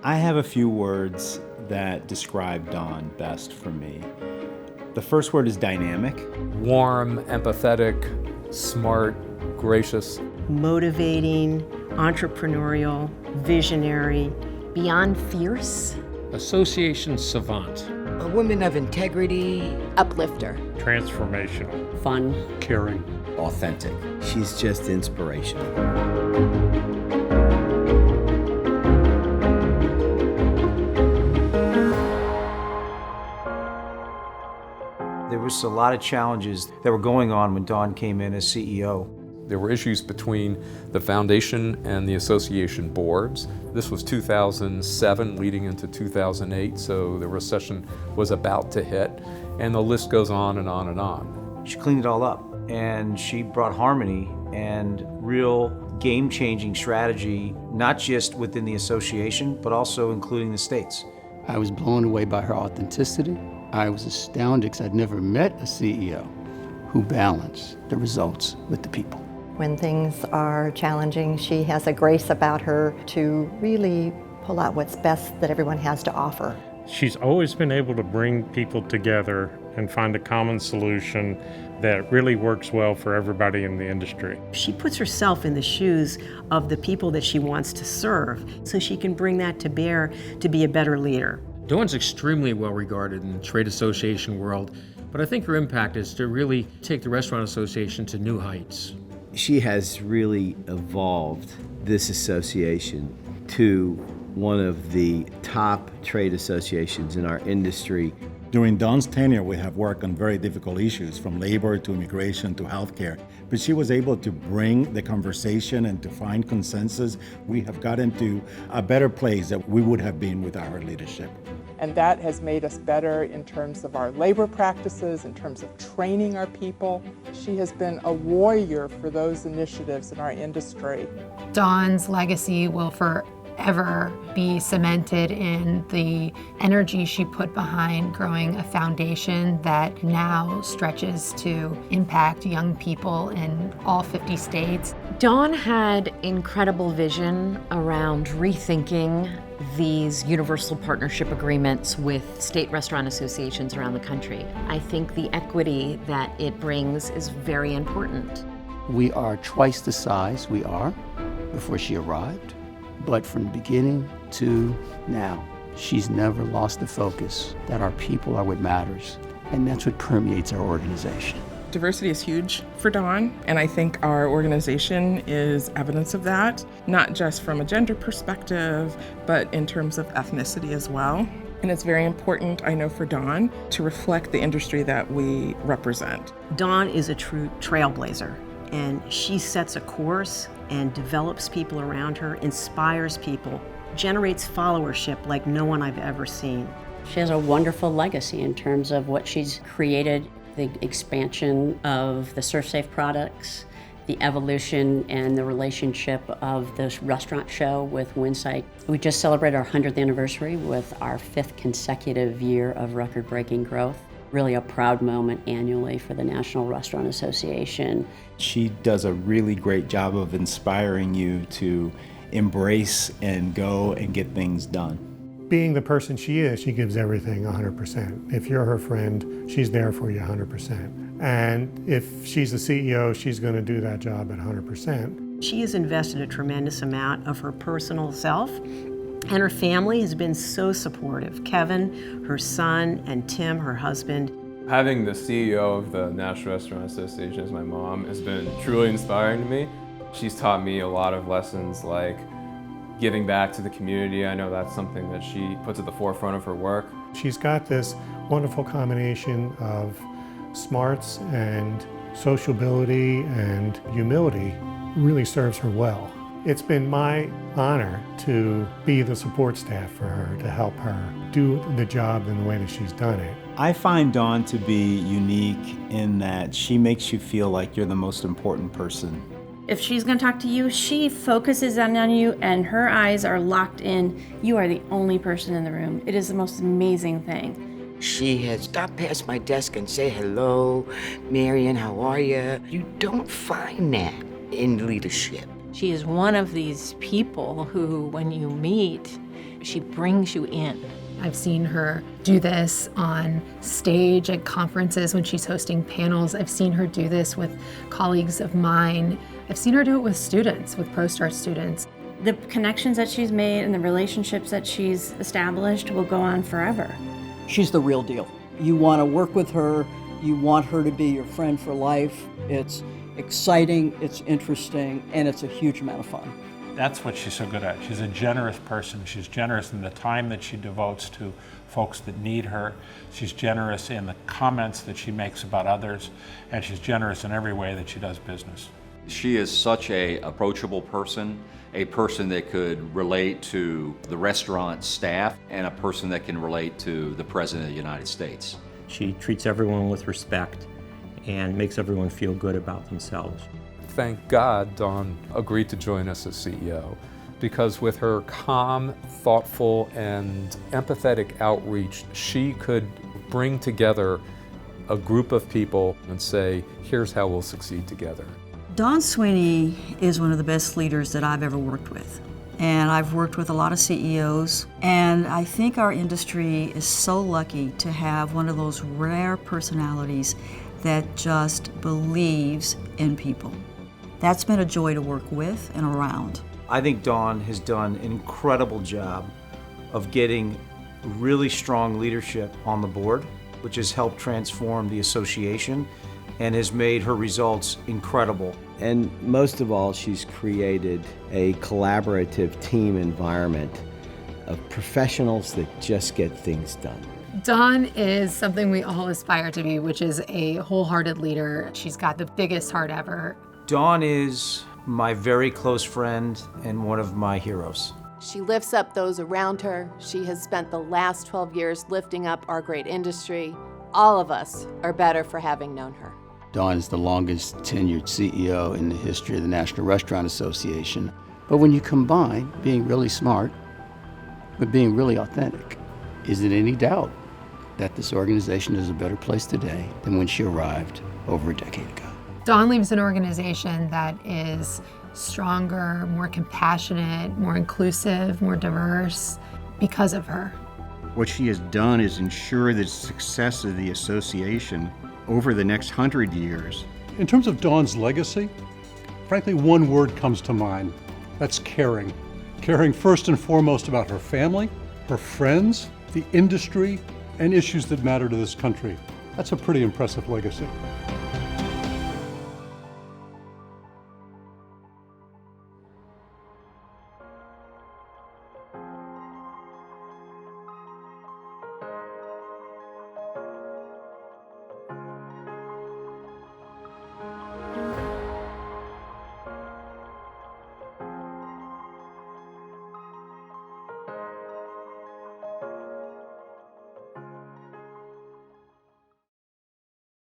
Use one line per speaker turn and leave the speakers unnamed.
I have a few words that describe Dawn best for me. The first word is dynamic.
Warm, empathetic, smart, gracious.
Motivating, entrepreneurial, visionary.
Beyond fierce.
Association savant.
A woman of integrity.
Uplifter.
Transformational.
Fun.
Caring.
Authentic.
She's just inspirational.
There was a lot of challenges that were going on when Dawn came in as CEO.
There were issues between the foundation and the association boards. This was 2007 leading into 2008, so the recession was about to hit, and the list goes on and on and on.
She cleaned it all up, and she brought harmony and real game-changing strategy, not just within the association, but also including the states.
I was blown away by her authenticity. I was astounded because I'd never met a CEO who balanced the results with the people.
When things are challenging, she has a grace about her to really pull out what's best that everyone has to offer.
She's always been able to bring people together and find a common solution that really works well for everybody in the industry.
She puts herself in the shoes of the people that she wants to serve, so she can bring that to bear to be a better leader.
Dawn's extremely well regarded in the trade association world, but I think her impact is to really take the Restaurant Association to new heights.
She has really evolved this association to one of the top trade associations in our industry.
During Dawn's tenure, we have worked on very difficult issues, from labor to immigration to healthcare. But she was able to bring the conversation and to find consensus. We have gotten to a better place than we would have been without her leadership.
And that has made us better in terms of our labor practices, in terms of training our people. She has been a warrior for those initiatives in our industry.
Dawn's legacy will forever be cemented in the energy she put behind growing a foundation that now stretches to impact young people in all 50 states.
Dawn had incredible vision around rethinking these universal partnership agreements with state restaurant associations around the country. I think the equity that it brings is very important.
We are twice the size we are before she arrived, but from the beginning to now, she's never lost the focus that our people are what matters, and that's what permeates our organization.
Diversity is huge for Dawn, and I think our organization is evidence of that, not just from a gender perspective, but in terms of ethnicity as well. And it's very important, I know, for Dawn to reflect the industry that we represent.
Dawn is a true trailblazer, and she sets a course and develops people around her, inspires people, generates followership like no one I've ever seen.
She has a wonderful legacy in terms of what she's created, the expansion of the SurfSafe products, the evolution and the relationship of this restaurant show with Winsight. We just celebrated our 100th anniversary with our 5th consecutive year of record-breaking growth. Really a proud moment annually for the National Restaurant Association.
She does a really great job of inspiring you to embrace and go and get things done.
Being the person she is, she gives everything 100%. If you're her friend, she's there for you 100%. And if she's the CEO, she's going to do that job at 100%.
She has invested a tremendous amount of her personal self, and her family has been so supportive. Kevin, her son, and Tim, her husband.
Having the CEO of the National Restaurant Association as my mom has been truly inspiring to me. She's taught me a lot of lessons like giving back to the community. I know that's something that she puts at the forefront of her work.
She's got this wonderful combination of smarts and sociability and humility. Really serves her well. It's been my honor to be the support staff for her, to help her do the job in the way that she's done it.
I find Dawn to be unique in that she makes you feel like you're the most important person.
If she's going to talk to you, she focuses on you and her eyes are locked in. You are the only person in the room. It is the most amazing thing.
She has stopped past my desk and say, "Hello, Marion, how are you?" You don't find that in leadership.
She is one of these people who, when you meet, She brings you in.
I've seen her do this on stage at conferences when she's hosting panels. I've seen her do this with colleagues of mine. I've seen her do it with students, with ProStar students.
The connections that she's made and the relationships that she's established will go on forever.
She's the real deal. You want to work with her. You want her to be your friend for life. It's exciting, it's interesting, and it's a huge amount of fun.
That's what she's so good at. She's a generous person. She's generous in the time that she devotes to folks that need her. She's generous in the comments that she makes about others, and she's generous in every way that she does business.
She is such an approachable person, a person that could relate to the restaurant staff, and a person that can relate to the President of the United States.
She treats everyone with respect and makes everyone feel good about themselves.
Thank God Dawn agreed to join us as CEO, because with her calm, thoughtful, and empathetic outreach, she could bring together a group of people and say, here's how we'll succeed together.
Dawn Sweeney is one of the best leaders that I've ever worked with. And I've worked with a lot of CEOs, and I think our industry is so lucky to have one of those rare personalities that just believes in people. That's been a joy to work with and around.
I think Dawn has done an incredible job of getting really strong leadership on the board, which has helped transform the association and has made her results incredible.
And most of all, she's created a collaborative team environment of professionals that just get things done.
Dawn is something we all aspire to be, which is a wholehearted leader. She's got the biggest heart ever.
Dawn is my very close friend and one of my heroes.
She lifts up those around her. She has spent the last 12 years lifting up our great industry. All of us are better for having known her.
Dawn is the longest tenured CEO in the history of the National Restaurant Association. But when you combine being really smart with being really authentic, is it any doubt that this organization is a better place today than when she arrived over a decade ago?
Dawn leaves an organization that is stronger, more compassionate, more inclusive, more diverse because of her.
What she has done is ensure the success of the association over the next 100 years.
In terms of Dawn's legacy, frankly, one word comes to mind. That's caring. Caring first and foremost about her family, her friends, the industry, and issues that matter to this country. That's a pretty impressive legacy.